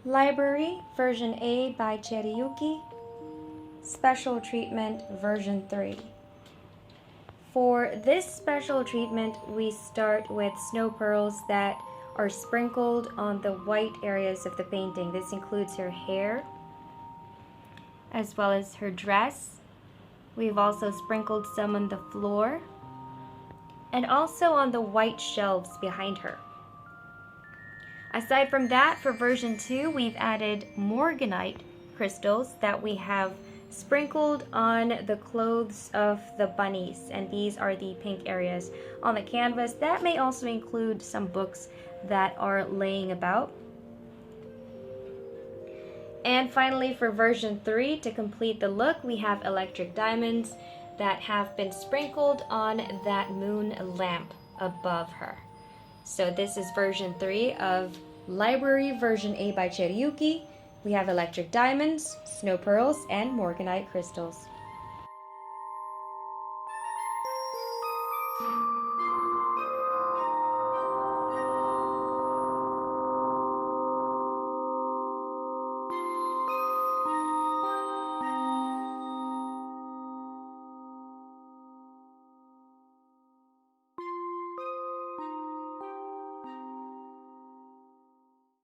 Library Version A by CHERRIUKI. Special Treatment Version 3. For this special treatment, we start with snow pearls that are sprinkled on the white areas of the painting. This includes her hair, as well as her dress. We've also sprinkled some on the floor, and also on the white shelves behind her. Aside from that, for version 2, we've added morganite crystals that we have sprinkled on the clothes of the bunnies, and these are the pink areas on the canvas. That may also include some books that are laying about. And finally, for version 3, to complete the look, we have electric diamonds that have been sprinkled on that moon lamp above her. So this is version 3 of Library Version A by CHERRIUKI. We have electric diamonds, snow pearls, and morganite crystals.